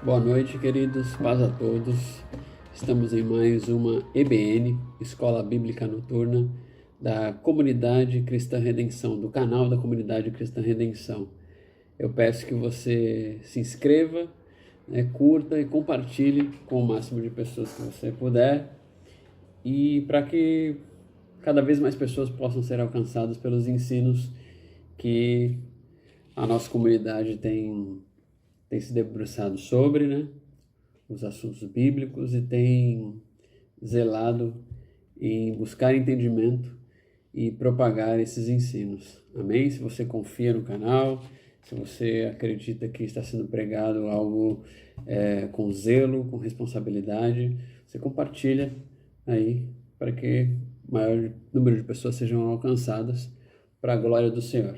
Boa noite, queridos, paz a todos. Estamos em mais uma EBN, Escola Bíblica Noturna, da Comunidade Cristã Redenção, do canal da Comunidade Cristã Redenção. Eu peço que você se inscreva, curta e compartilhe com o máximo de pessoas que você puder, e para que cada vez mais pessoas possam ser alcançadas pelos ensinos que a nossa comunidade tem se debruçado sobre, né? Os assuntos bíblicos, e tem zelado em buscar entendimento e propagar esses ensinos. Amém? Se você confia no canal, se você acredita que está sendo pregado algo com zelo, com responsabilidade, você compartilha aí para que o maior número de pessoas sejam alcançadas para a glória do Senhor.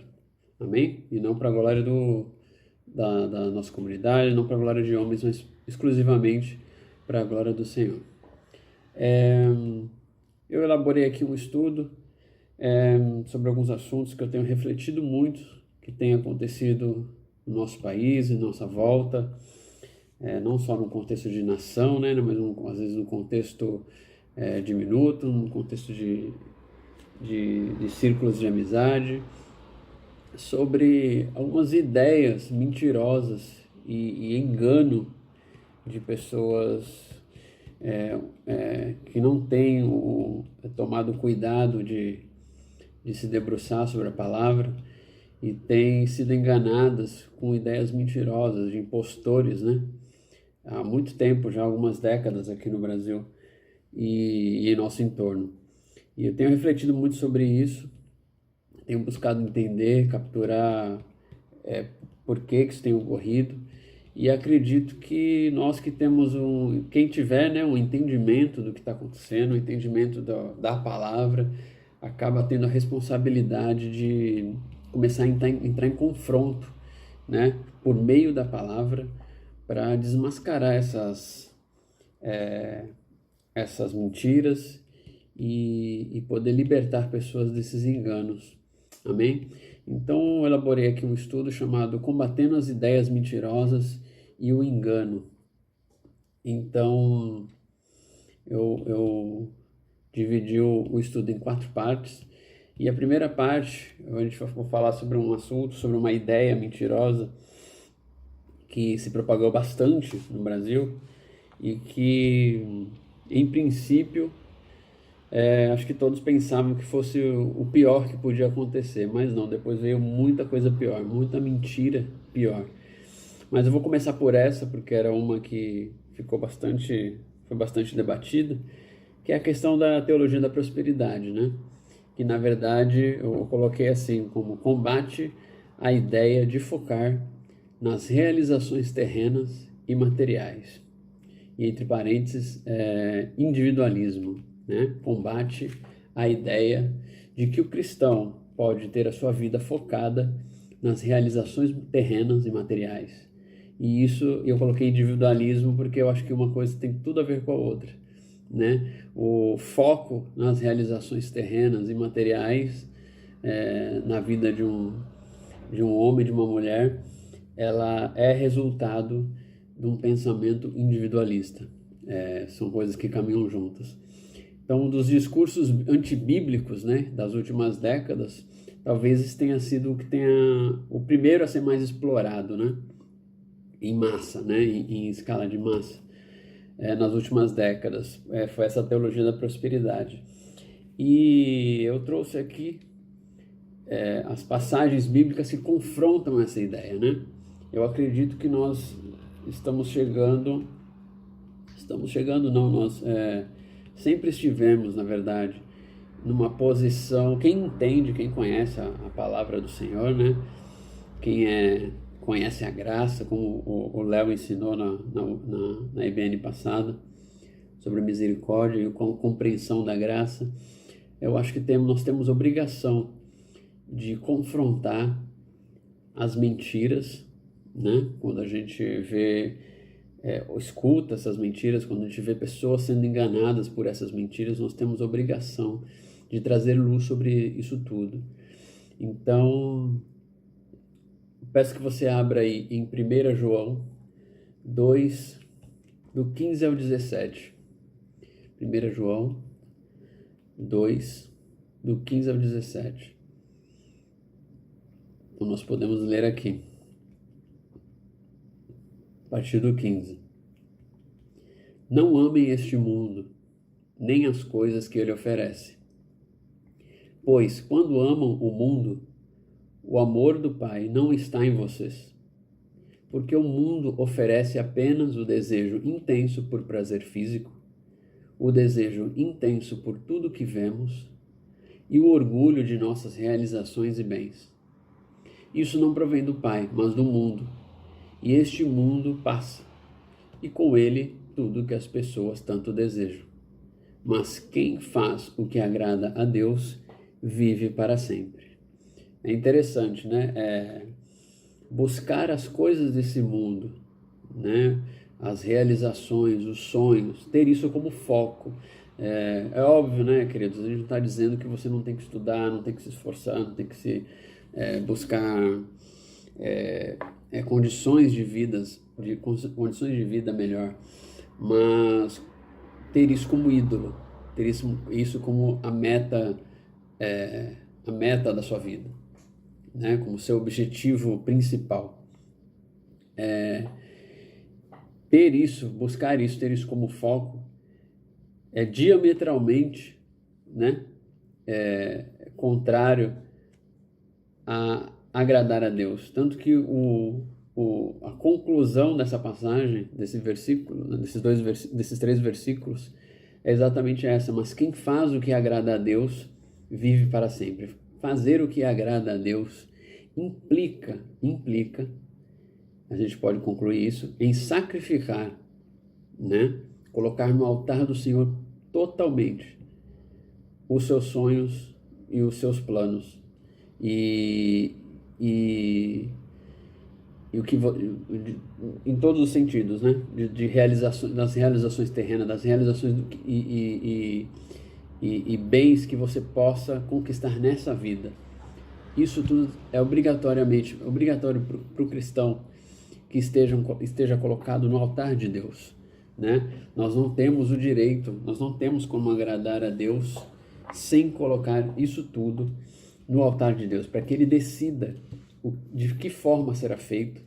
Amém? E não para a glória da nossa comunidade, não para a glória de homens, mas exclusivamente para a glória do Senhor. Eu elaborei aqui um estudo sobre alguns assuntos que eu tenho refletido muito, que tem acontecido no nosso país, em nossa volta, não só no contexto de nação, né, mas às vezes no contexto diminuto, no contexto de círculos de amizade, sobre algumas ideias mentirosas e engano de pessoas que não têm tomado cuidado de se debruçar sobre a palavra e têm sido enganadas com ideias mentirosas de impostores, né? Há muito tempo, já algumas décadas aqui no Brasil e em nosso entorno. E eu tenho refletido muito sobre isso, tenho buscado entender, capturar por que isso tem ocorrido, e acredito que nós que temos quem tiver, né, um entendimento do que está acontecendo, um entendimento da palavra, acaba tendo a responsabilidade de começar a entrar em confronto, né, por meio da palavra, para desmascarar essas mentiras e poder libertar pessoas desses enganos. Amém? Então, eu elaborei aqui um estudo chamado Combatendo as Ideias Mentirosas e o Engano. Então, eu dividi o estudo em 4 partes. E a primeira parte, a gente vai falar sobre um assunto, sobre uma ideia mentirosa que se propagou bastante no Brasil e que, em princípio, acho que todos pensavam que fosse o pior que podia acontecer, mas não, depois veio muita coisa pior, muita mentira pior. Mas eu vou começar por essa, porque era uma que foi bastante debatida, que é a questão da teologia da prosperidade, né? Que na verdade eu coloquei assim, como combate à ideia de focar nas realizações terrenas e materiais. E entre parênteses, individualismo, né? Combate à ideia de que o cristão pode ter a sua vida focada nas realizações terrenas e materiais. E isso eu coloquei individualismo porque eu acho que uma coisa tem tudo a ver com a outra, né? O foco nas realizações terrenas e materiais na vida de um homem, de uma mulher, ela é resultado de um pensamento individualista. São coisas que caminham juntas. Então, um dos discursos antibíblicos, né, das últimas décadas, talvez esse tenha sido o primeiro a ser mais explorado, né, em massa, né, em escala de massa, nas últimas décadas. Foi essa teologia da prosperidade. E eu trouxe aqui as passagens bíblicas que confrontam essa ideia, né? Eu acredito que nós não, nós sempre estivemos, na verdade, numa posição, quem entende, quem conhece a palavra do Senhor, né? Conhece a graça, como o Léo ensinou na IBN passada, sobre misericórdia e a compreensão da graça, eu acho que nós temos obrigação de confrontar as mentiras, né? Quando a gente vê ou escuta essas mentiras, quando a gente vê pessoas sendo enganadas por essas mentiras, nós temos obrigação de trazer luz sobre isso tudo. Então, peço que você abra aí em 1 João, 2, do 15 ao 17. 1 João 2, do 15 ao 17. Então nós podemos ler aqui, a partir do 15. Não amem este mundo, nem as coisas que ele oferece. Pois, quando amam o mundo, o amor do Pai não está em vocês. Porque o mundo oferece apenas o desejo intenso por prazer físico, o desejo intenso por tudo que vemos e o orgulho de nossas realizações e bens. Isso não provém do Pai, mas do mundo. E este mundo passa, e com ele tudo que as pessoas tanto desejam. Mas quem faz o que agrada a Deus vive para sempre. É interessante, né? Buscar as coisas desse mundo, né? As realizações, os sonhos, ter isso como foco. É óbvio, né, queridos? A gente não está dizendo que você não tem que estudar, não tem que se esforçar, não tem que se buscar condições de condições de vida melhor, mas ter isso como ídolo, ter isso como a meta da sua vida, né? Como seu objetivo principal. Ter isso, buscar isso, ter isso como foco é diametralmente, né? Contrário a agradar a Deus. Tanto que a conclusão dessa passagem, desse versículo, desses 3 versículos, é exatamente essa. Mas quem faz o que agrada a Deus vive para sempre. Fazer o que agrada a Deus implica, a gente pode concluir isso, em sacrificar, né? Colocar no altar do Senhor totalmente os seus sonhos e os seus planos. E o que em todos os sentidos, né? De realização, das realizações terrenas, das realizações e bens que você possa conquistar nessa vida. Isso tudo é obrigatório para o cristão que esteja colocado no altar de Deus, né? Nós não temos o direito, nós não temos como agradar a Deus sem colocar isso tudo no altar de Deus, para que Ele decida de que forma será feito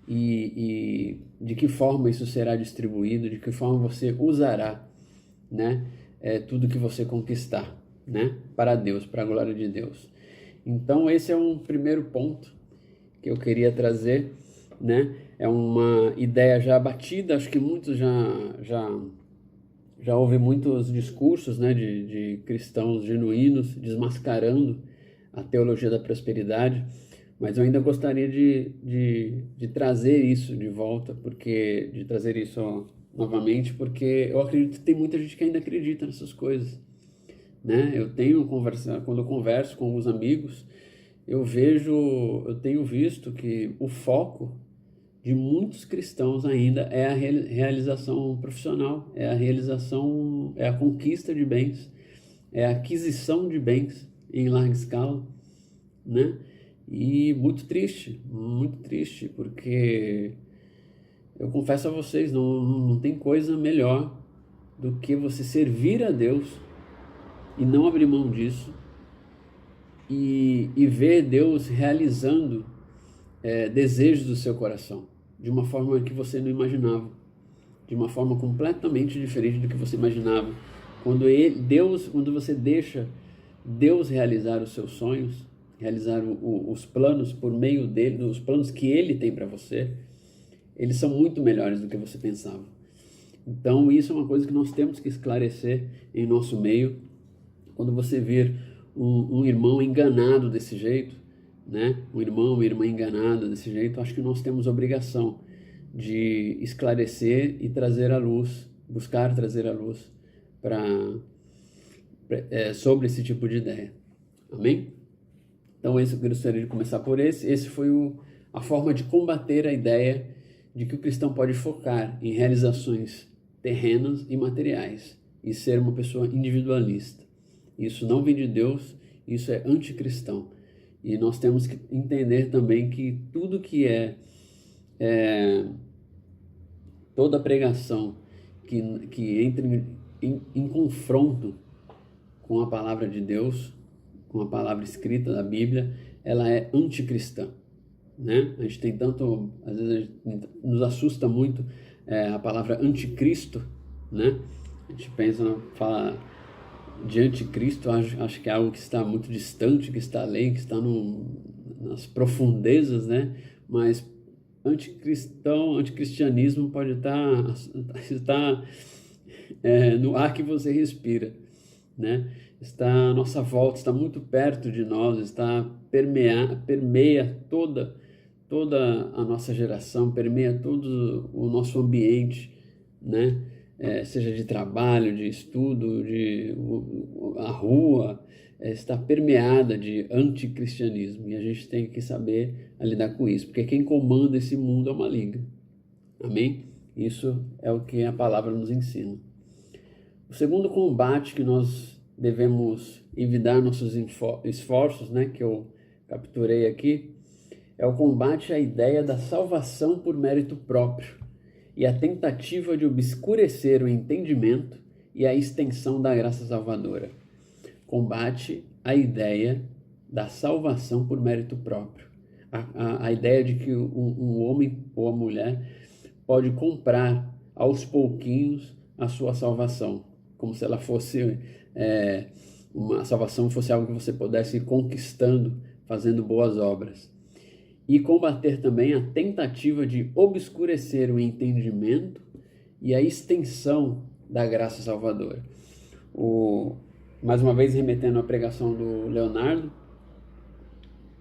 e de que forma isso será distribuído, de que forma você usará, né? Tudo que você conquistar, né? Para Deus, para a glória de Deus. Então esse é um primeiro ponto que eu queria trazer, né? É uma ideia já batida, acho que muitos já houve muitos discursos, né, de cristãos genuínos desmascarando a teologia da prosperidade, mas eu ainda gostaria de trazer isso de volta, de trazer isso novamente, porque eu acredito que tem muita gente que ainda acredita nessas coisas, né? Quando eu converso com alguns amigos, eu tenho visto que o foco de muitos cristãos ainda é a realização profissional, é a conquista de bens, é a aquisição de bens em larga escala, né? E muito triste, porque eu confesso a vocês, não tem coisa melhor do que você servir a Deus e não abrir mão disso e ver Deus realizando desejos do seu coração de uma forma que você não imaginava, de uma forma completamente diferente do que você imaginava. Quando você deixa Deus realizar os seus sonhos, realizar os planos por meio dele, os planos que ele tem para você, eles são muito melhores do que você pensava. Então isso é uma coisa que nós temos que esclarecer em nosso meio. Quando você vir um irmão enganado desse jeito, né? Um irmão, uma irmã enganada desse jeito, acho que nós temos a obrigação de esclarecer e trazer à luz, buscar trazer à luz sobre esse tipo de ideia. Amém? Então eu gostaria de começar por esse foi a forma de combater a ideia de que o cristão pode focar em realizações terrenas e materiais e ser uma pessoa individualista. Isso não vem de Deus, isso é anticristão. E nós temos que entender também que tudo que toda pregação que entre em confronto com a palavra de Deus, com a palavra escrita da Bíblia, ela é anticristã, né? A gente tem tanto, às vezes nos assusta muito a palavra anticristo, né? A gente pensa, fala de anticristo, acho que é algo que está muito distante, que está além, que está nas profundezas, né? Mas anticristianismo pode estar no ar que você respira, né? Está à nossa volta, está muito perto de nós, permeia toda a nossa geração, permeia todo o nosso ambiente, né? Seja de trabalho, de estudo, a rua, está permeada de anticristianismo, e a gente tem que saber lidar com isso, porque quem comanda esse mundo é o maligno. Amém? Isso é o que a palavra nos ensina. O segundo combate que nós devemos evitar nossos esforços, né, que eu capturei aqui, é o combate à ideia da salvação por mérito próprio e a tentativa de obscurecer o entendimento e a extensão da graça salvadora. Combate à ideia da salvação por mérito próprio. A ideia de que um homem ou a mulher pode comprar aos pouquinhos a sua salvação, como se ela fosse uma salvação fosse algo que você pudesse ir conquistando fazendo boas obras. E combater também a tentativa de obscurecer o entendimento e a extensão da graça salvadora. Mais uma vez remetendo à pregação do Leonardo,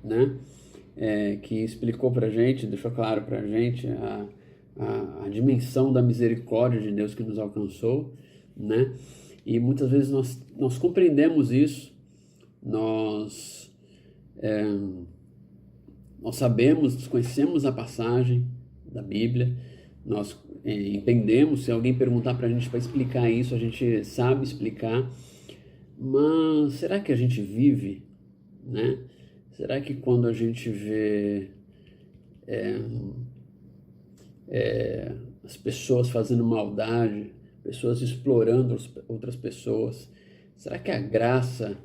né, que explicou para a gente, deixou claro para a gente a dimensão da misericórdia de Deus que nos alcançou, né? E muitas vezes nós compreendemos isso, nós sabemos, conhecemos a passagem da Bíblia, nós entendemos, se alguém perguntar para a gente para explicar isso, a gente sabe explicar, mas será que a gente vive, né? Será que quando a gente vê as pessoas fazendo maldade, pessoas explorando outras pessoas, será que a graça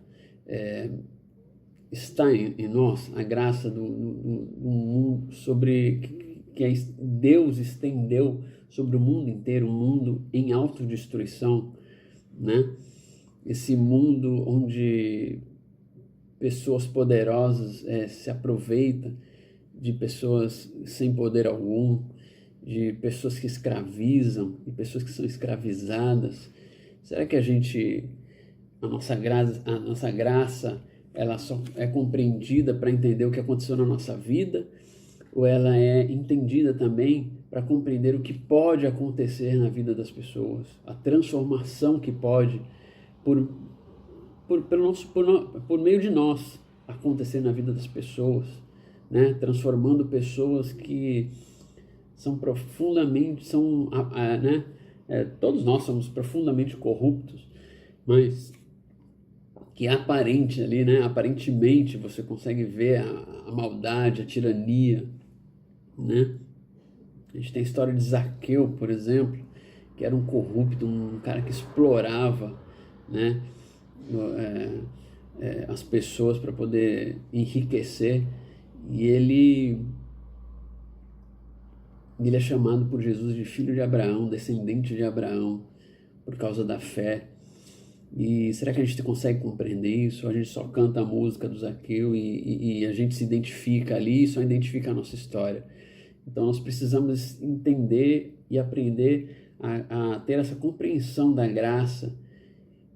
está em nós? A graça do mundo que Deus estendeu sobre o mundo inteiro, um mundo em autodestruição, né? Esse mundo onde pessoas poderosas se aproveitam de pessoas sem poder algum, de pessoas que escravizam e pessoas que são escravizadas. Será que a nossa graça ela só é compreendida para entender o que aconteceu na nossa vida, ou ela é entendida também para compreender o que pode acontecer na vida das pessoas, a transformação que pode por meio de nós acontecer na vida das pessoas, né? Transformando pessoas que são profundamente, né? Todos nós somos profundamente corruptos, mas que ali, né? Aparentemente você consegue ver a maldade, a tirania, né? A gente tem a história de Zaqueu, por exemplo, que era um corrupto, um cara que explorava, né? As pessoas para poder enriquecer, e ele é chamado por Jesus de filho de Abraão, descendente de Abraão, por causa da fé. E será que a gente consegue compreender isso? A gente só canta a música do Zaqueu e a gente se identifica ali e só identifica a nossa história. Então nós precisamos entender e aprender a ter essa compreensão da graça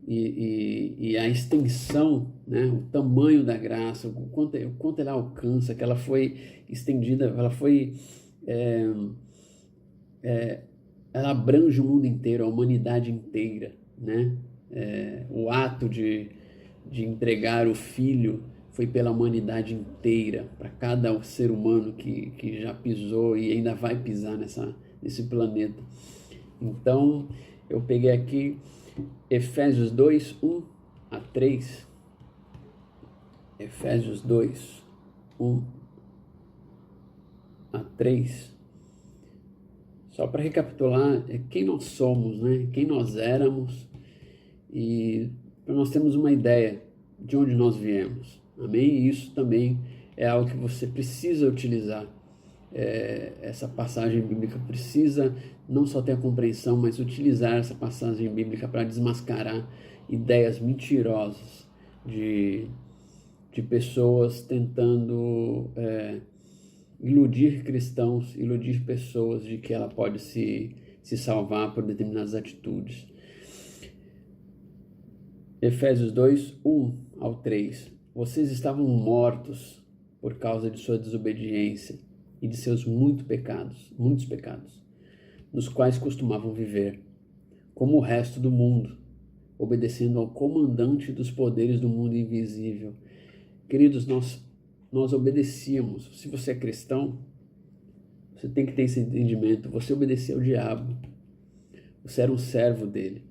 e a extensão, né? O tamanho da graça, o quanto ela alcança, que ela foi estendida, ela abrange o mundo inteiro, a humanidade inteira, né? O ato de entregar o Filho foi pela humanidade inteira, para cada ser humano que já pisou e ainda vai pisar nesse planeta. Então, eu peguei aqui Efésios 2, 1 a 3. Efésios 2, 1 a 3. Só para recapitular, quem nós somos, né? Quem nós éramos, e para nós termos uma ideia de onde nós viemos. Amém? E isso também é algo que você precisa utilizar. Essa passagem bíblica precisa não só ter a compreensão, mas utilizar essa passagem bíblica para desmascarar ideias mentirosas de pessoas tentando iludir cristãos, iludir pessoas de que ela pode se salvar por determinadas atitudes. Efésios 2, 1 ao 3. Vocês estavam mortos por causa de sua desobediência e de seus muitos pecados, nos quais costumavam viver, como o resto do mundo, obedecendo ao comandante dos poderes do mundo invisível. Queridos, nós obedecíamos. Se você é cristão, você tem que ter esse entendimento. Você obedecia ao diabo. Você era um servo dele.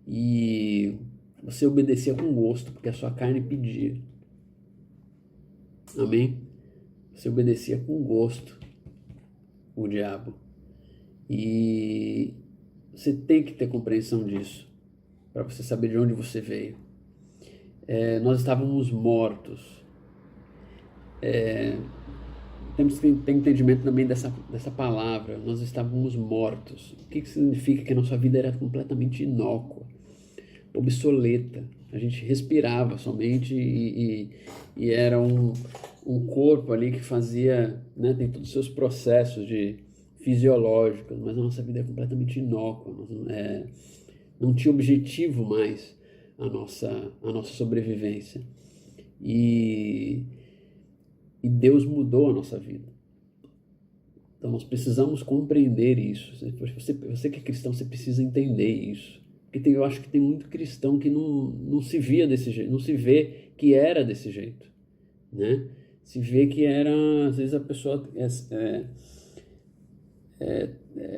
E você obedecia com gosto, porque a sua carne pedia. Amém? Você obedecia com gosto o diabo. E você tem que ter compreensão disso, para você saber de onde você veio. Nós estávamos mortos. Temos que ter entendimento também dessa palavra. Nós estávamos mortos. O que significa? Que a nossa vida era completamente inócua, obsoleta. A gente respirava somente e era um corpo ali que fazia, né, tem todos os seus processos fisiológicos, mas a nossa vida é completamente inócua. Não tinha objetivo mais a nossa sobrevivência. E Deus mudou a nossa vida. Então nós precisamos compreender isso. Você que é cristão, você precisa entender isso. Porque eu acho que tem muito cristão que não se via desse jeito, não se vê que era desse jeito, né? Se vê que era, às vezes a pessoa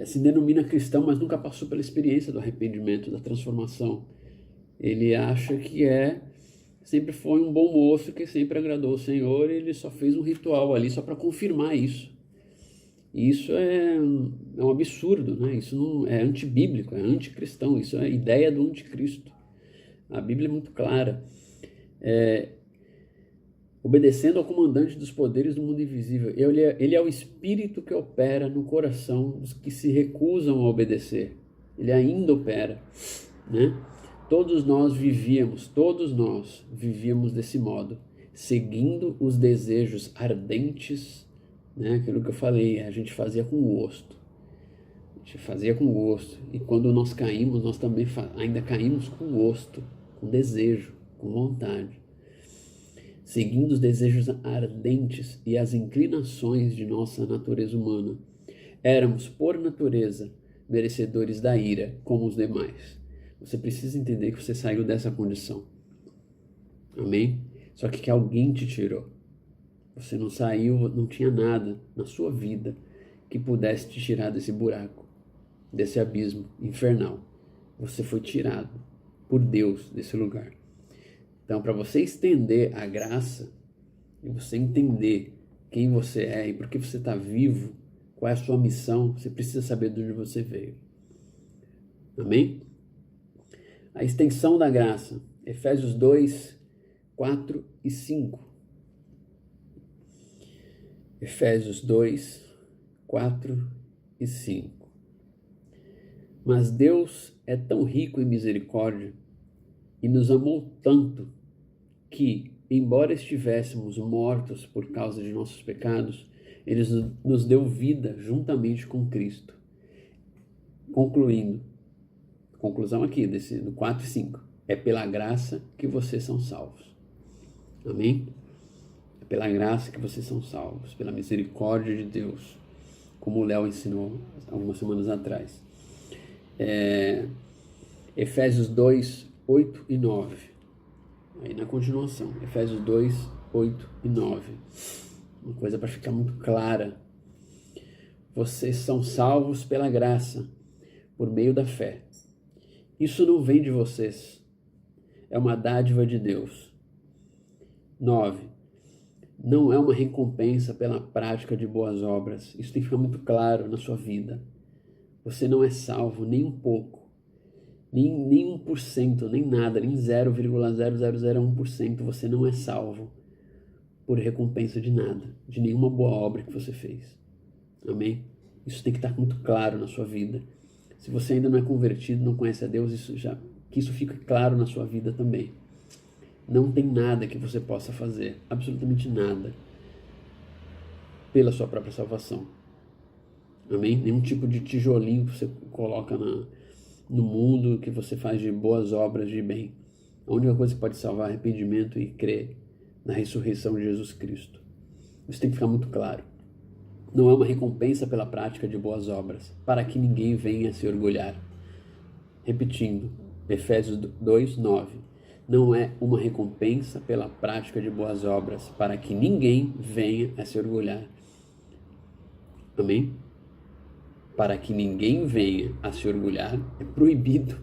se denomina cristão, mas nunca passou pela experiência do arrependimento, da transformação. Ele acha que sempre foi um bom moço que sempre agradou o Senhor, e ele só fez um ritual ali só para confirmar isso. E isso é um absurdo, né? Isso não é antibíblico, é anticristão, isso é a ideia do anticristo. A Bíblia é muito clara. Obedecendo ao comandante dos poderes do mundo invisível. Ele é o espírito que opera no coração dos que se recusam a obedecer. Ele ainda opera, né? Todos nós vivíamos desse modo, seguindo os desejos ardentes, né? Aquilo que eu falei, a gente fazia com gosto. E quando nós caímos, nós também ainda caímos com gosto, com desejo, com vontade. Seguindo os desejos ardentes e as inclinações de nossa natureza humana. Éramos, por natureza, merecedores da ira, como os demais. Você precisa entender que você saiu dessa condição. Amém? Só que alguém te tirou. Você não saiu, não tinha nada na sua vida que pudesse te tirar desse buraco, desse abismo infernal. Você foi tirado por Deus desse lugar. Então, para você estender a graça e você entender quem você é e por que você está vivo, qual é a sua missão, você precisa saber de onde você veio. Amém? A extensão da graça, Efésios 2, 4 e 5. Efésios 2, 4 e 5. Mas Deus é tão rico em misericórdia e nos amou tanto que, embora estivéssemos mortos por causa de nossos pecados, Ele nos deu vida juntamente com Cristo. Conclusão aqui do 4 e 5. É pela graça que vocês são salvos. Amém? É pela graça que vocês são salvos, pela misericórdia de Deus, como o Léo ensinou algumas semanas atrás. Efésios 2, 8 e 9. Aí na continuação, Efésios 2, 8 e 9. Uma coisa para ficar muito clara. Vocês são salvos pela graça, por meio da fé. Isso não vem de vocês. É uma dádiva de Deus. 9. não é uma recompensa pela prática de boas obras. Isso tem que ficar muito claro na sua vida. Você não é salvo nem um pouco, nem 1%, nem nada, nem 0,0001%. Você não é salvo por recompensa de nada, de nenhuma boa obra que você fez. Amém? Isso tem que estar muito claro na sua vida. Se você ainda não é convertido, não conhece a Deus, que isso fique claro na sua vida também. Não tem nada que você possa fazer, absolutamente nada, pela sua própria salvação. Amém? Nenhum tipo de tijolinho que você coloca no mundo, que você faz de boas obras de bem. A única coisa que pode salvar é arrependimento e crer na ressurreição de Jesus Cristo. Isso tem que ficar muito claro. Não é uma recompensa pela prática de boas obras, para que ninguém venha se orgulhar. Repetindo, Efésios 2:9. Não é uma recompensa pela prática de boas obras, para que ninguém venha a se orgulhar. Amém? Para que ninguém venha a se orgulhar, é proibido.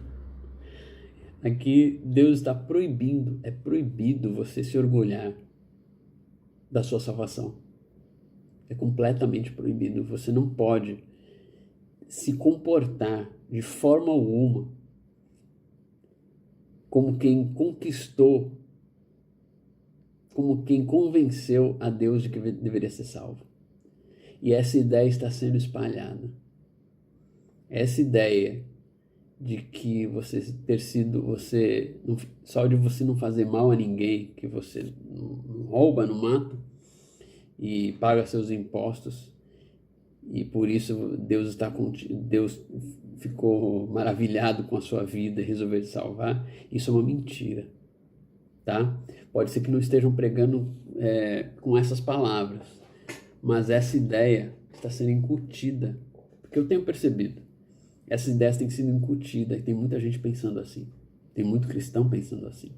Aqui Deus está proibindo, é proibido você se orgulhar da sua salvação. É completamente proibido. Você não pode se comportar de forma alguma como quem conquistou, como quem convenceu a Deus de que deveria ser salvo. E essa ideia está sendo espalhada. Essa ideia de que você só de você não fazer mal a ninguém, que você não rouba, não mata e paga seus impostos, e por isso Deus ficou maravilhado com a sua vida e resolveu te salvar. Isso é uma mentira, tá? Pode ser que não estejam pregando com essas palavras, mas essa ideia está sendo incutida, porque eu tenho percebido, essas ideias têm sido incutidas e tem muita gente pensando assim, tem muito cristão pensando assim.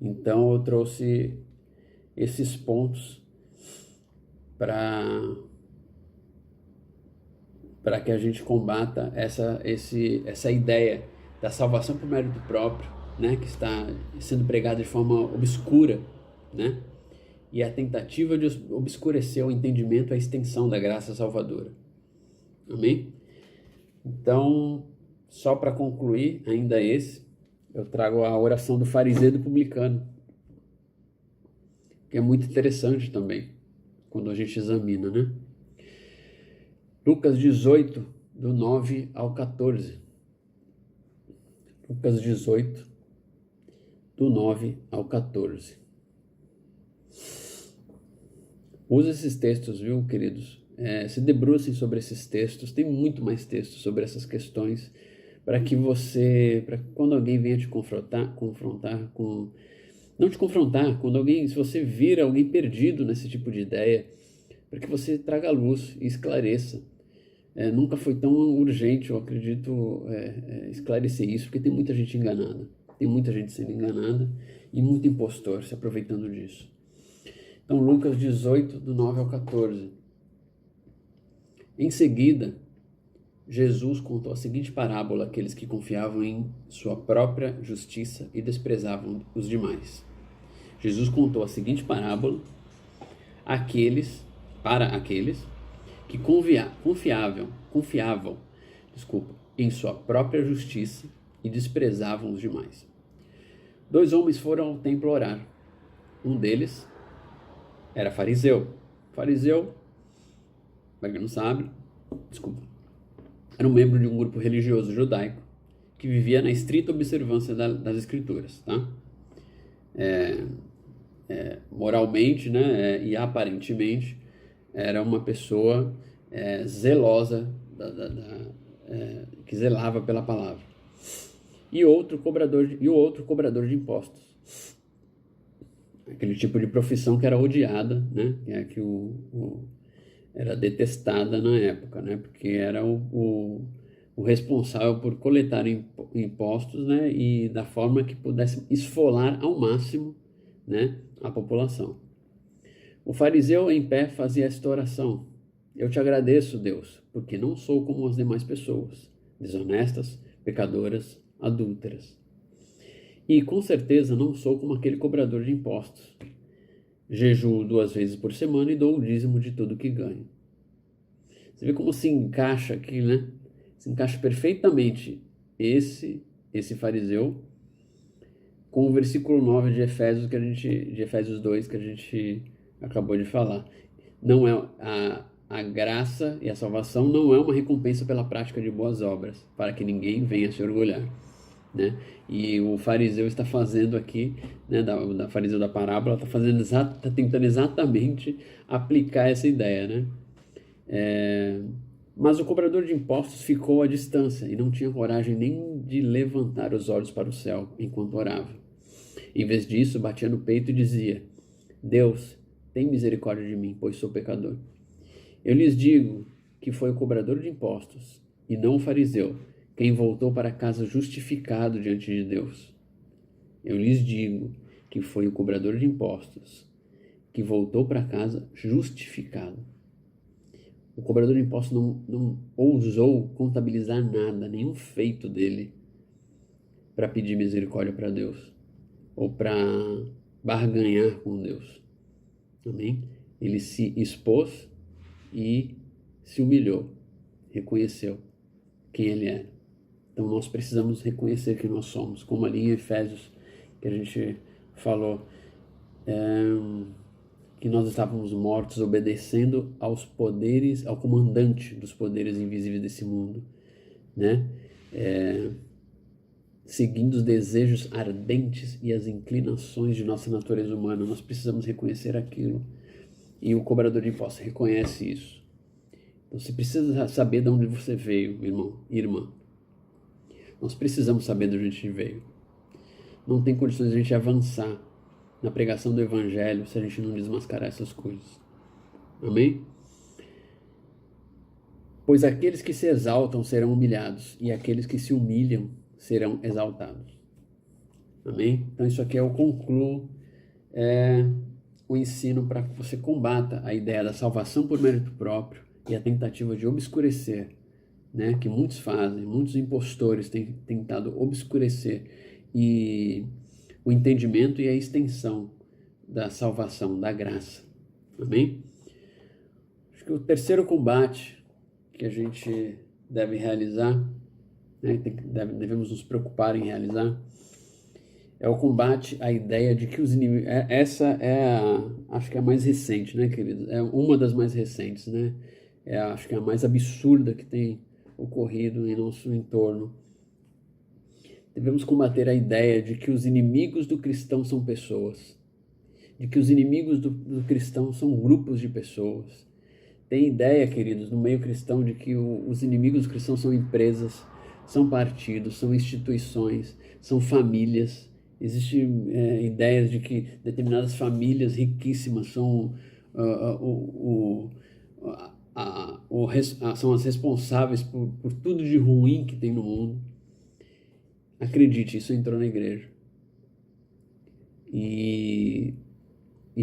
Então eu trouxe esses pontos para que a gente combata essa ideia da salvação por mérito próprio, né, que está sendo pregada de forma obscura, né, e a tentativa de obscurecer o entendimento, a extensão da graça salvadora. Amém? Então, só para concluir, ainda eu trago a oração do fariseu e do publicano, que é muito interessante também, quando a gente examina, né? Lucas 18, do 9 ao 14. Lucas 18, do 9 ao 14. Use esses textos, viu, queridos? Se debrucem sobre esses textos. Tem muito mais textos sobre essas questões, para quando alguém venha te confrontar com... Não te confrontar, se você vir alguém perdido nesse tipo de ideia, para que você traga a luz e esclareça. Nunca foi tão urgente, eu acredito, esclarecer isso, porque tem muita gente enganada, tem muita gente sendo enganada e muito impostor se aproveitando disso. Então, Lucas 18, do 9 ao 14. Em seguida, Jesus contou a seguinte parábola àqueles que confiavam em sua própria justiça e desprezavam os demais. Jesus contou a seguinte parábola para aqueles que confiavam em sua própria justiça e desprezavam os demais. 2 homens foram ao templo orar. Um deles era fariseu. Fariseu, para quem não sabe, era um membro de um grupo religioso judaico que vivia na estrita observância das escrituras, tá? Moralmente, né, e aparentemente, era uma pessoa zelosa, que zelava pela palavra. E o outro cobrador de impostos. Aquele tipo de profissão que era odiada, né? Que era detestada na época, né? Porque era o responsável por coletar impostos, né? E da forma que pudesse esfolar ao máximo, né, a população. O fariseu em pé fazia esta oração: eu te agradeço, Deus, porque não sou como as demais pessoas, desonestas, pecadoras, adúlteras. E com certeza não sou como aquele cobrador de impostos. jejuo 2 vezes por semana e dou o dízimo de tudo que ganho. Você vê como se encaixa aqui, né? Se encaixa perfeitamente esse fariseu com o versículo 9 de Efésios 2 que a gente acabou de falar. Não é a graça e a salvação não é uma recompensa pela prática de boas obras, para que ninguém venha se orgulhar, né? E o fariseu está fazendo aqui, né, da fariseu da parábola, está tentando exatamente aplicar essa ideia, né? Mas o cobrador de impostos ficou à distância e não tinha coragem nem de levantar os olhos para o céu enquanto orava. Em vez disso, batia no peito e dizia: Deus, tem misericórdia de mim, pois sou pecador. Eu lhes digo que foi o cobrador de impostos, e não o fariseu, quem voltou para casa justificado diante de Deus. Eu lhes digo que foi o cobrador de impostos que voltou para casa justificado. O cobrador de impostos não ousou contabilizar nada, nenhum feito dele, para pedir misericórdia para Deus, ou para barganhar com Deus. Amém? Ele se expôs e se humilhou, reconheceu quem ele era. Então nós precisamos reconhecer quem nós somos, como ali em Efésios, que a gente falou, que nós estávamos mortos obedecendo aos poderes, ao comandante dos poderes invisíveis desse mundo, né? Seguindo os desejos ardentes e as inclinações de nossa natureza humana. Nós precisamos reconhecer aquilo. E o cobrador de impostos reconhece isso. Então você precisa saber de onde você veio, irmão, irmã. Nós precisamos saber de onde a gente veio. Não tem condições de a gente avançar na pregação do evangelho se a gente não desmascarar essas coisas. Amém? Pois aqueles que se exaltam serão humilhados, e aqueles que se humilham serão exaltados. Amém? Então isso aqui eu concluo o ensino para que você combata a ideia da salvação por mérito próprio e a tentativa de obscurecer, né, que muitos fazem, muitos impostores têm tentado obscurecer e o entendimento e a extensão da salvação, da graça. Amém? Acho que o terceiro combate que a gente deve realizar, né, devemos nos preocupar em realizar, é o combate à ideia de que os inimigos... Essa acho que é a mais recente, né, queridos? É uma das mais recentes, né? Acho que é a mais absurda que tem ocorrido em nosso entorno. Devemos combater a ideia de que os inimigos do cristão são pessoas, de que os inimigos do cristão são grupos de pessoas. Tem ideia, queridos, no meio cristão de que os inimigos cristãos são empresas, são partidos, são instituições, são famílias. Existem ideias de que determinadas famílias riquíssimas são, são as responsáveis por tudo de ruim que tem no mundo. Acredite, isso entrou na igreja. E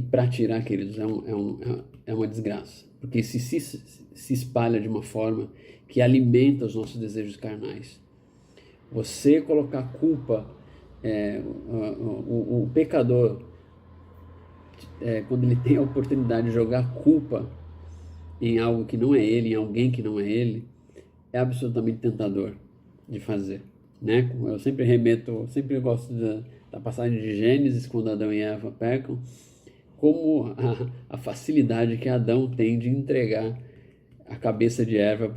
para tirar, queridos, é uma desgraça. Porque se espalha de uma forma que alimenta os nossos desejos carnais. Você colocar culpa, o pecador, quando ele tem a oportunidade de jogar culpa em algo que não é ele, em alguém que não é ele, é absolutamente tentador de fazer, né? Eu sempre gosto da passagem de Gênesis, quando Adão e Eva pecam, como a facilidade que Adão tem de entregar a cabeça de Eva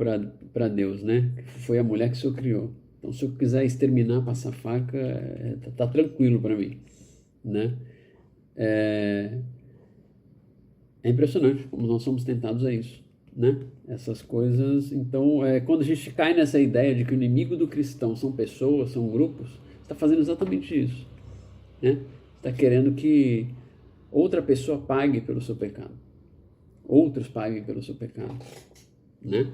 para Deus, né? Foi a mulher que o criou. Então, se eu quiser exterminar, passar faca, tá tranquilo para mim, né? É impressionante como nós somos tentados a isso, né? Essas coisas. Então, quando a gente cai nessa ideia de que o inimigo do cristão são pessoas, são grupos, você está fazendo exatamente isso, né? Você está querendo que outra pessoa pague pelo seu pecado, outros paguem pelo seu pecado, né?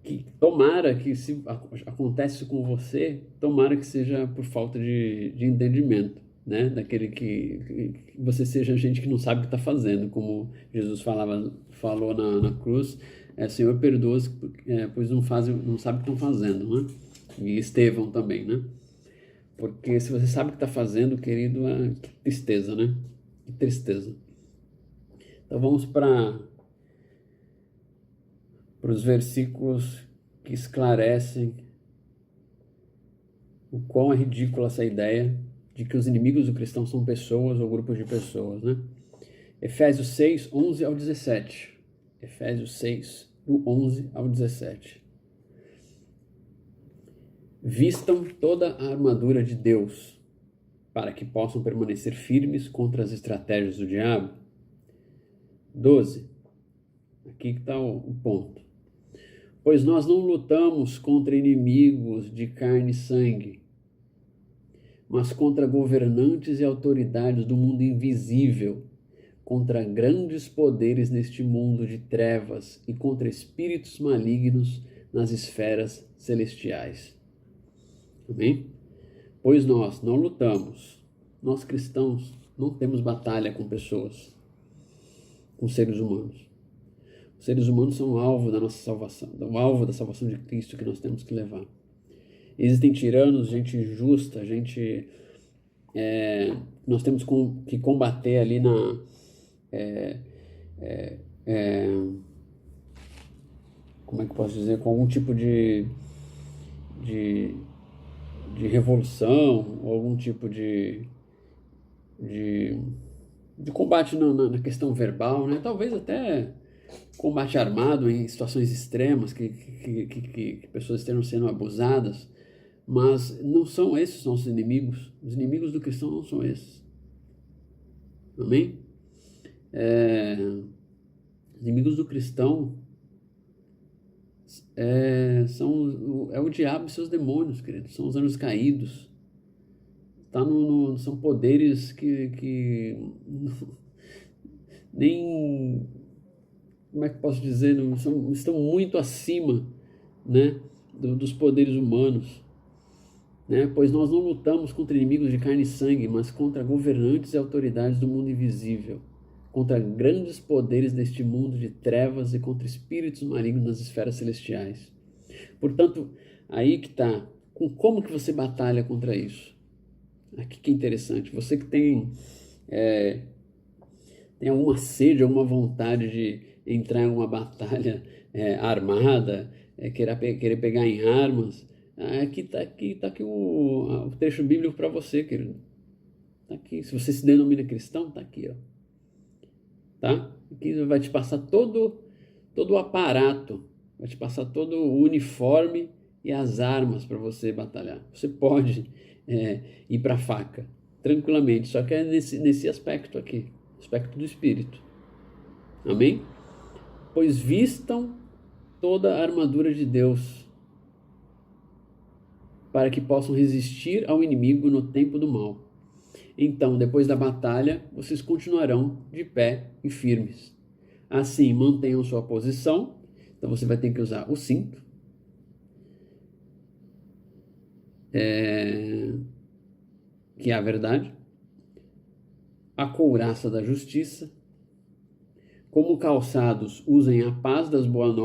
Que tomara que, se acontece com você, tomara que seja por falta de entendimento, né? Daquele que você seja gente que não sabe o que está fazendo, como Jesus falou na cruz, Senhor, perdoa-os, pois não sabem o que estão fazendo, né? E Estevão também, né? Porque se você sabe o que está fazendo, querido, que tristeza, né? Que tristeza. Então vamos para os versículos que esclarecem o quão é ridícula essa ideia de que os inimigos do cristão são pessoas ou grupos de pessoas, né? Efésios 6, 11 ao 17. Efésios 6, do 11 ao 17. Vistam toda a armadura de Deus, para que possam permanecer firmes contra as estratégias do diabo. 12. Aqui que está o ponto. Pois nós não lutamos contra inimigos de carne e sangue, mas contra governantes e autoridades do mundo invisível, contra grandes poderes neste mundo de trevas e contra espíritos malignos nas esferas celestiais. Amém? Pois nós não lutamos, nós cristãos não temos batalha com pessoas, com seres humanos. Os seres humanos são o alvo da nossa salvação, o alvo da salvação de Cristo que nós temos que levar. Existem tiranos, gente injusta, gente... nós temos que combater ali na... como é que eu posso dizer? Com algum tipo de revolução, ou algum tipo de combate na questão verbal, né? Talvez até combate armado em situações extremas, que pessoas estejam sendo abusadas, mas não são esses nossos inimigos. Os inimigos do cristão não são esses. Amém? Os inimigos do cristão são o diabo e seus demônios, queridos. São os anjos caídos. São poderes que nem... Como é que eu posso dizer? Estão muito acima, né, dos poderes humanos. Né? Pois nós não lutamos contra inimigos de carne e sangue, mas contra governantes e autoridades do mundo invisível, contra grandes poderes deste mundo de trevas e contra espíritos malignos nas esferas celestiais. Portanto, aí que está. Como que você batalha contra isso? Aqui que é interessante. Você que tem alguma sede, alguma vontade de entrar em uma batalha armada, querer pegar em armas, aqui tá aqui o trecho bíblico para você, querido. Tá aqui. Se você se denomina cristão, tá aqui, ó. Tá? Aqui vai te passar todo o aparato, vai te passar todo o uniforme e as armas para você batalhar. Você pode ir para a faca tranquilamente, só que é nesse aspecto aqui, aspecto do espírito. Amém? Pois vistam toda a armadura de Deus, para que possam resistir ao inimigo no tempo do mal. Então, depois da batalha, vocês continuarão de pé e firmes. Assim, mantenham sua posição. Então, você vai ter que usar o cinto, que é a verdade, a couraça da justiça. Como calçados, usem a paz das boas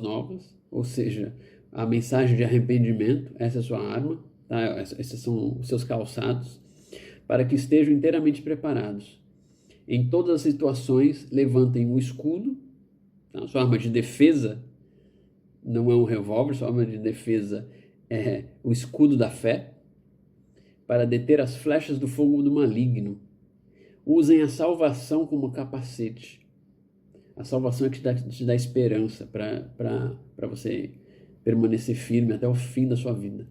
novas, ou seja, a mensagem de arrependimento. Essa é a sua arma, tá? Esses são os seus calçados, para que estejam inteiramente preparados. Em todas as situações, levantem o escudo. Tá? Sua arma de defesa não é um revólver, sua arma de defesa é o escudo da fé, para deter as flechas do fogo do maligno. Usem a salvação como capacete. A salvação é que te dá esperança para você permanecer firme até o fim da sua vida.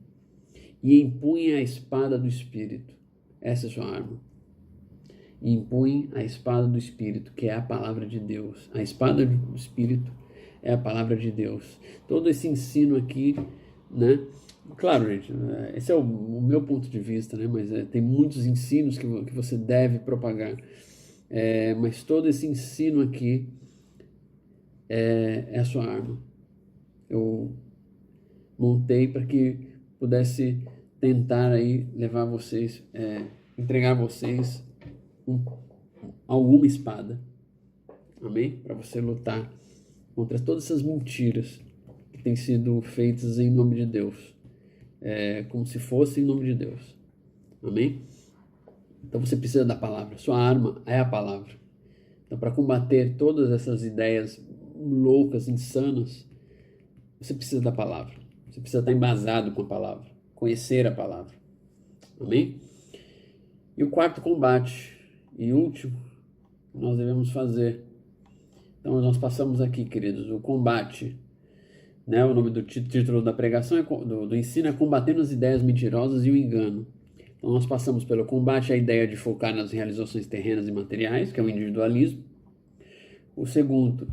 E empunhem a espada do Espírito. Essa é a sua arma. E empunhem a espada do Espírito, que é a palavra de Deus. A espada do Espírito é a palavra de Deus. Todo esse ensino aqui, né? Claro, gente, esse é o meu ponto de vista, né? Mas tem muitos ensinos que você deve propagar. Mas todo esse ensino aqui é a sua arma. Eu montei para que pudesse tentar aí levar vocês, entregar a vocês alguma espada. Amém? Para você lutar contra todas essas mentiras que têm sido feitas em nome de Deus. Como se fosse em nome de Deus. Amém? Então você precisa da palavra. Sua arma é a palavra. Então, para combater todas essas ideias loucas, insanas, você precisa da palavra. Você precisa estar embasado com a palavra, conhecer a palavra. Amém? E o quarto combate e último que nós devemos fazer. Então, nós passamos aqui, queridos, o combate, né? O nome do título da pregação, do ensino é Combatendo as Ideias Mentirosas e o Engano. Então, nós passamos pelo combate à ideia de focar nas realizações terrenas e materiais, que é o individualismo. O segundo,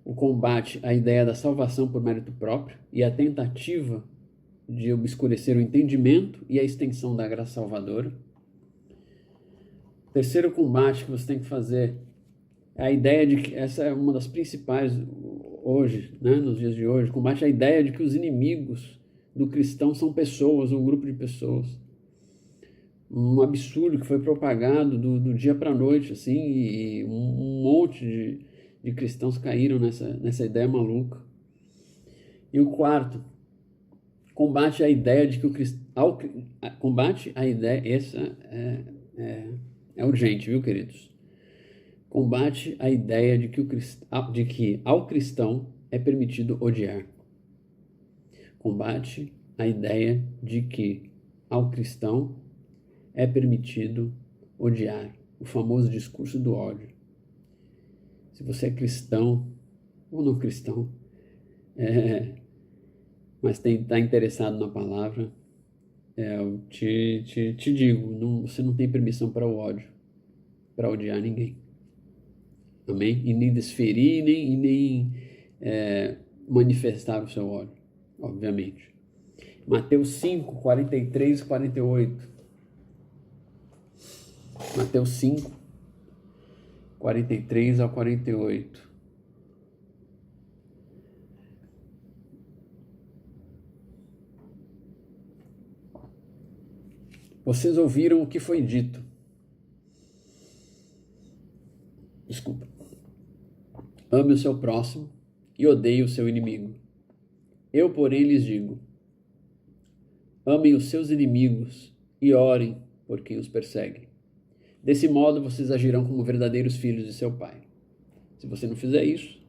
o combate à ideia da salvação por mérito próprio e a tentativa de obscurecer o entendimento e a extensão da graça salvadora. O terceiro combate que você tem que fazer é a ideia de que, essa é uma das principais hoje, né, nos dias de hoje, combate à ideia de que os inimigos do cristão são pessoas, um grupo de pessoas. Um absurdo que foi propagado do dia para a noite, assim, e um monte de cristãos caíram nessa ideia maluca. E o quarto, combate à ideia de que o cristão... Combate à ideia... Essa é urgente, viu, queridos? Combate à ideia de que ao cristão é permitido odiar. Combate à ideia de que ao cristão é permitido odiar. O famoso discurso do ódio. Se você é cristão ou não cristão, mas está interessado na palavra, eu te digo, você não tem permissão para o ódio, para odiar ninguém. Amém? E nem desferir, nem manifestar o seu ódio, obviamente. Mateus 5, 43 e 48. Mateus 5, 43 ao 48. Vocês ouviram o que foi dito. Desculpa. Ame o seu próximo e odeie o seu inimigo. Eu, porém, lhes digo: amem os seus inimigos e orem por quem os persegue. Desse modo, vocês agirão como verdadeiros filhos de seu Pai. Se você não fizer isso,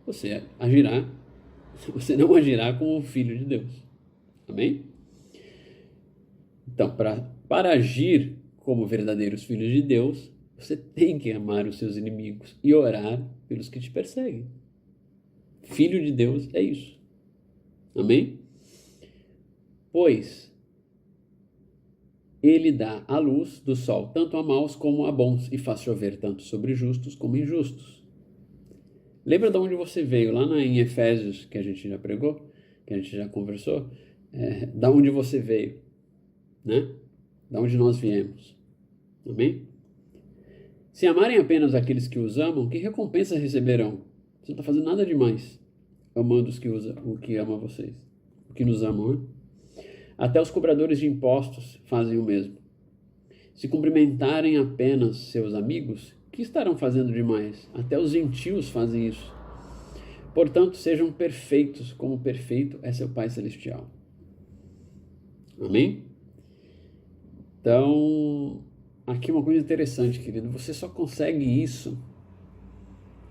você não agirá como um filho de Deus. Amém? Então, para agir como verdadeiros filhos de Deus, você tem que amar os seus inimigos e orar pelos que te perseguem. Filho de Deus é isso. Amém? Pois ele dá a luz do sol tanto a maus como a bons e faz chover tanto sobre justos como injustos. Lembra de onde você veio? Lá em Efésios, que a gente já pregou, que a gente já conversou, da onde você veio, né? Da onde nós viemos. Amém? Se amarem apenas aqueles que os amam, que recompensa receberão? Você não está fazendo nada demais, amando o que ama vocês, o que nos amam, né? Até os cobradores de impostos fazem o mesmo. Se cumprimentarem apenas seus amigos, que estarão fazendo demais? Até os gentios fazem isso. Portanto, sejam perfeitos, como perfeito é seu Pai Celestial. Amém? Então, aqui uma coisa interessante, querido. Você só consegue isso,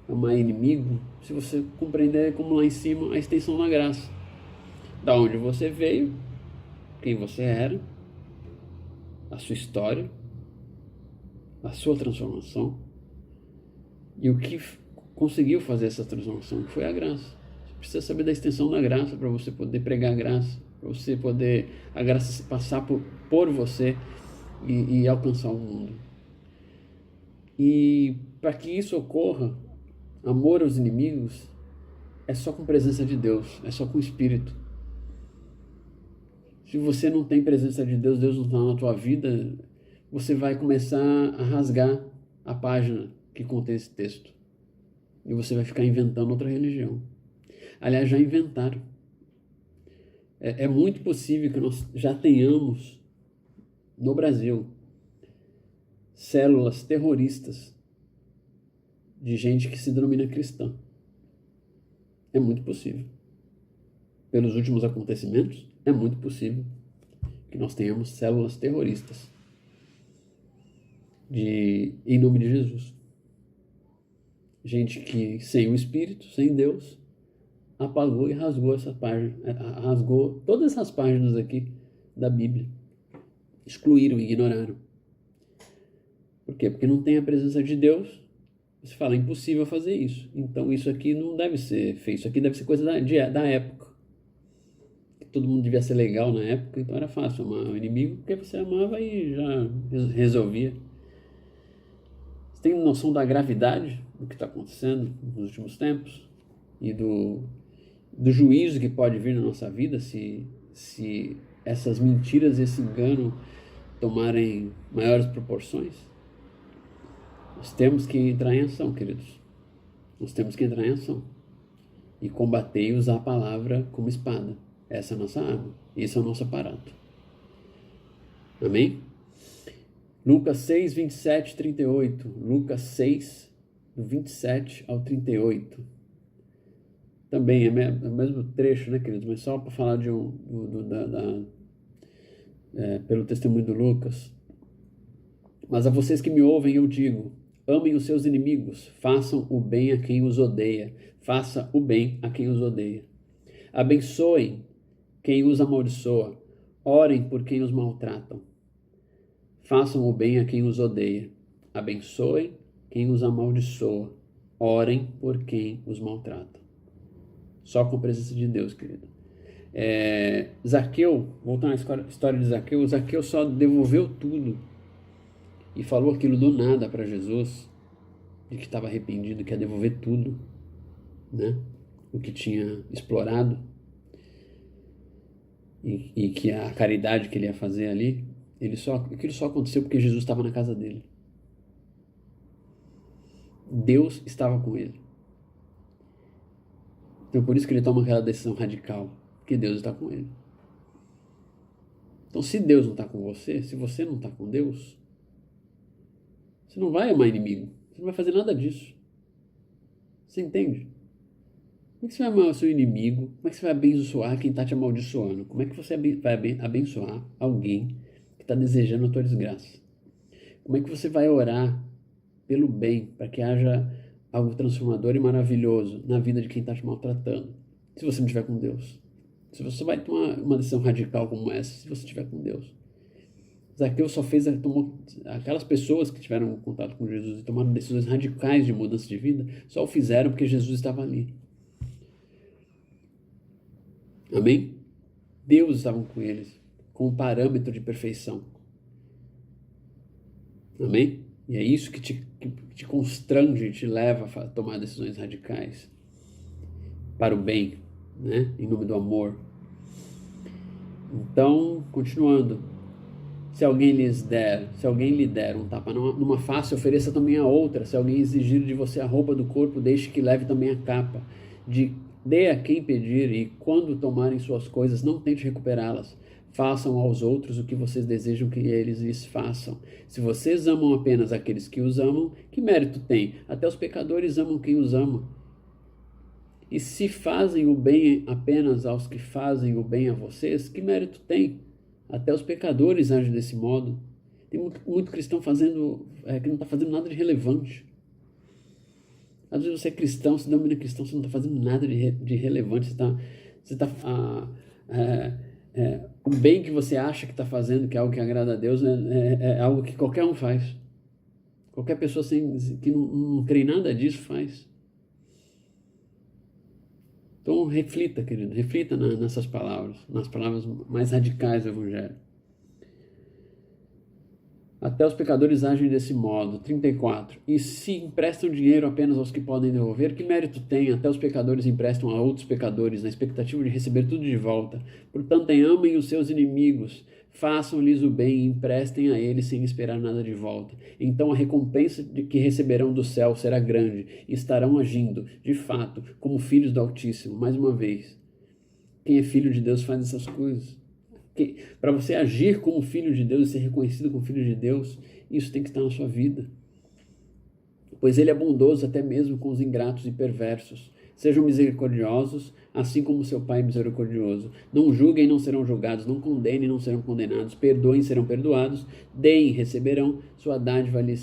amar inimigo, se você compreender, como lá em cima, a extensão da graça. Da onde você veio, quem você era, a sua história, a sua transformação e o que conseguiu fazer essa transformação, que foi a graça. Você precisa saber da extensão da graça para você poder pregar a graça, para você poder a graça se passar por você e alcançar o mundo. E para que isso ocorra, amor aos inimigos é só com presença de Deus, é só com o Espírito. Se você não tem presença de Deus, Deus não está na tua vida, você vai começar a rasgar a página que contém esse texto. E você vai ficar inventando outra religião. Aliás, já inventaram. É muito possível que nós já tenhamos, no Brasil, células terroristas de gente que se denomina cristã. É muito possível. Pelos últimos acontecimentos, é muito possível que nós tenhamos células terroristas em nome de Jesus. Gente que, sem o Espírito, sem Deus, apagou e rasgou essa página, rasgou todas essas páginas aqui da Bíblia. Excluíram, ignoraram. Por quê? Porque não tem a presença de Deus. Você fala, é impossível fazer isso. Então isso aqui não deve ser feito. Isso aqui deve ser coisa da época. Todo mundo devia ser legal na época, então era fácil amar o inimigo, porque você amava e já resolvia. Você tem noção da gravidade do que está acontecendo nos últimos tempos? E do juízo que pode vir na nossa vida se essas mentiras e esse engano tomarem maiores proporções? Nós temos que entrar em ação, queridos. Nós temos que entrar em ação. E combater e usar a palavra como espada. Essa é a nossa arma. Esse é o nosso aparato. Amém? Lucas 6, 27 e 38. Lucas 6, do 27 ao 38. Também é o mesmo trecho, né, queridos? Mas só para falar pelo testemunho do Lucas. Mas a vocês que me ouvem, eu digo: amem os seus inimigos, façam o bem a quem os odeia. Faça o bem a quem os odeia. Abençoem quem os amaldiçoa. Orem por quem os maltratam. Façam o bem a quem os odeia. Abençoem quem os amaldiçoa. Orem por quem os maltrata. Só com a presença de Deus, querido. Zaqueu, voltando à história de Zaqueu, Zaqueu só devolveu tudo e falou aquilo do nada para Jesus, de que estava arrependido, que ia devolver tudo, né? O que tinha explorado e que a caridade que ele ia fazer ali, aquilo só aconteceu porque Jesus estava na casa dele. Deus estava com ele. Então por isso que ele toma aquela decisão radical, porque Deus está com ele. Então se Deus não está com você, se você não está com Deus, você não vai amar inimigo, você não vai fazer nada disso. Você entende? Como é que você vai amar o seu inimigo? Como é que você vai abençoar quem está te amaldiçoando? Como é que você vai abençoar alguém que está desejando a tua desgraça? Como é que você vai orar pelo bem, para que haja algo transformador e maravilhoso na vida de quem está te maltratando, se você não estiver com Deus? Se você vai tomar uma decisão radical como essa, se você estiver com Deus. Zaqueu só tomou aquelas pessoas que tiveram contato com Jesus e tomaram decisões radicais de mudança de vida, só o fizeram porque Jesus estava ali. Amém? Deus estava com eles, com um parâmetro de perfeição. Amém? E é isso que te constrange, te leva a tomar decisões radicais para o bem, né? Em nome do amor. Então, continuando. Se alguém lhe der um tapa numa face, ofereça também a outra. Se alguém exigir de você a roupa do corpo, deixe que leve também a capa. Dê a quem pedir, e quando tomarem suas coisas, não tente recuperá-las. Façam aos outros o que vocês desejam que eles lhes façam. Se vocês amam apenas aqueles que os amam, que mérito tem? Até os pecadores amam quem os ama. E se fazem o bem apenas aos que fazem o bem a vocês, que mérito tem? Até os pecadores agem desse modo. Tem muito cristão que não está fazendo nada de relevante. Às vezes você é cristão, se denomina cristão, você não está fazendo nada de relevante. O bem que você acha que está fazendo, que é algo que agrada a Deus, é algo que qualquer um faz. Qualquer pessoa que não crê em nada disso faz. Então reflita, querido, reflita nessas palavras, nas palavras mais radicais do Evangelho. Até os pecadores agem desse modo. 34. E se emprestam dinheiro apenas aos que podem devolver, que mérito tem? Até os pecadores emprestam a outros pecadores, na expectativa de receber tudo de volta. Portanto, amem os seus inimigos, façam-lhes o bem e emprestem a eles sem esperar nada de volta. Então a recompensa que receberão do céu será grande, e estarão agindo, de fato, como filhos do Altíssimo. Mais uma vez, quem é filho de Deus faz essas coisas. Para você agir como filho de Deus e ser reconhecido como filho de Deus, isso tem que estar na sua vida. Pois ele é bondoso até mesmo com os ingratos e perversos. Sejam misericordiosos, assim como seu Pai é misericordioso. Não julguem, não serão julgados. Não condenem, não serão condenados. Perdoem, serão perdoados. Deem, receberão. Sua dádiva lhes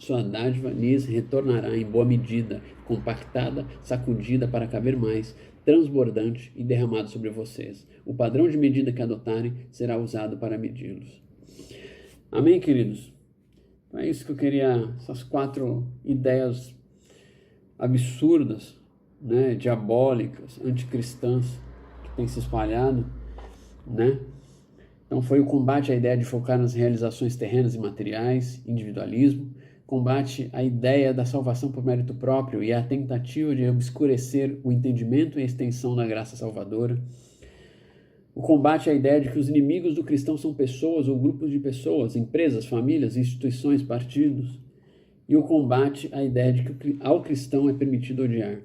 Sua dádiva lhes retornará em boa medida, compactada, sacudida para caber mais, transbordante e derramado sobre vocês. O padrão de medida que adotarem será usado para medi-los. Amém, queridos? Então é isso que eu queria, essas 4 ideias absurdas, né, diabólicas, anticristãs, que têm se espalhado, né? Então foi o combate à ideia de focar nas realizações terrenas e materiais, individualismo, combate à ideia da salvação por mérito próprio e a tentativa de obscurecer o entendimento e a extensão da graça salvadora. O combate à ideia de que os inimigos do cristão são pessoas ou grupos de pessoas, empresas, famílias, instituições, partidos. E o combate à ideia de que ao cristão é permitido odiar,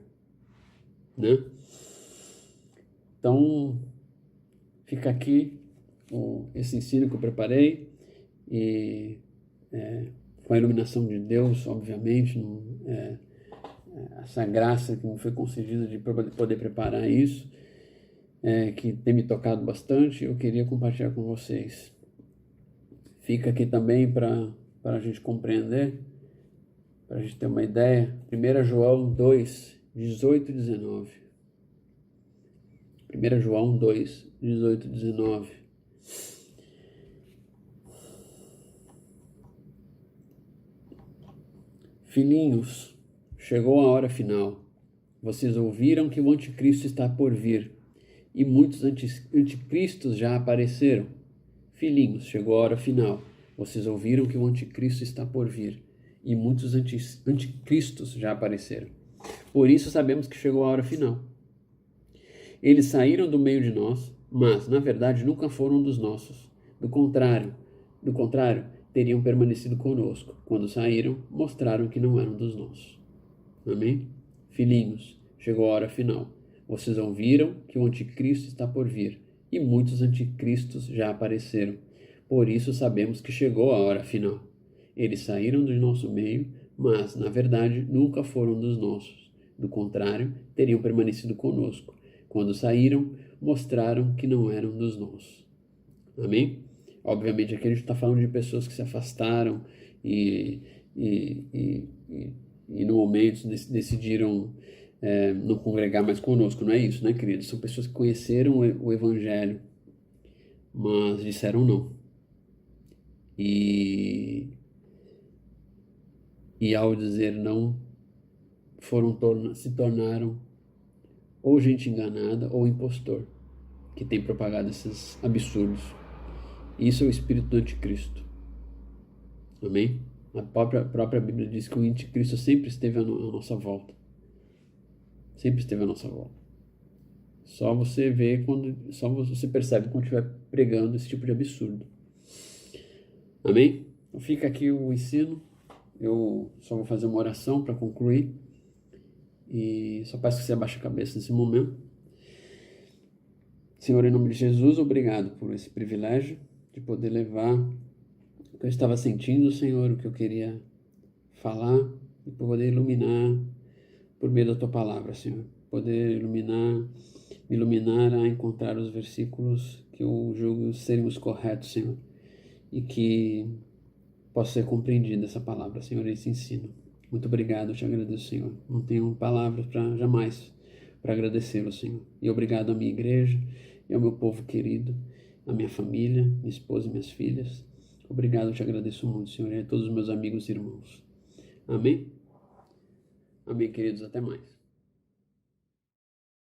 né? Então, fica aqui esse ensino que eu preparei e com a iluminação de Deus, obviamente, essa graça que me foi concedida de poder preparar isso, que tem me tocado bastante, eu queria compartilhar com vocês. Fica aqui também para a gente compreender, para a gente ter uma ideia, 1 João 2, 18 e 19. 1 João 2, 18 e 19. Filhinhos, chegou a hora final. Vocês ouviram que o anticristo está por vir, e muitos anticristos já apareceram. Filhinhos, chegou a hora final. Vocês ouviram que o anticristo está por vir, e muitos anticristos já apareceram. Por isso sabemos que chegou a hora final. Eles saíram do meio de nós, mas, na verdade, nunca foram dos nossos. Do contrário, teriam permanecido conosco. Quando saíram, mostraram que não eram dos nossos. Amém? Filhinhos, chegou a hora final. Vocês ouviram que o anticristo está por vir, e muitos anticristos já apareceram. Por isso sabemos que chegou a hora final. Eles saíram do nosso meio, mas, na verdade, nunca foram dos nossos. Do contrário, teriam permanecido conosco. Quando saíram, mostraram que não eram dos nossos. Amém? Obviamente, aqui a gente está falando de pessoas que se afastaram e no momento decidiram não congregar mais conosco. Não é isso, né, queridos? São pessoas que conheceram o Evangelho, mas disseram não. E ao dizer não, se tornaram ou gente enganada ou impostor, que tem propagado esses absurdos. Isso é o espírito do anticristo. Amém? A própria Bíblia diz que o anticristo sempre esteve à nossa volta. Sempre esteve à nossa volta. Só você percebe quando estiver pregando esse tipo de absurdo. Amém? Então fica aqui o ensino. Eu só vou fazer uma oração para concluir. E só peço que você abaixe a cabeça nesse momento. Senhor, em nome de Jesus, obrigado por esse privilégio de poder levar o que eu estava sentindo, Senhor, o que eu queria falar e poder iluminar por meio da Tua palavra, Senhor. Poder me iluminar a encontrar os versículos que eu julgo serem os corretos, Senhor, e que possa ser compreendida essa palavra, Senhor, esse ensino. Muito obrigado, eu te agradeço, Senhor. Não tenho palavras jamais para agradecê-lo, Senhor. E obrigado à minha igreja e ao meu povo querido, à minha família, minha esposa e minhas filhas. Obrigado, eu te agradeço muito, Senhor, e a todos os meus amigos e irmãos. Amém? Amém, queridos. Até mais.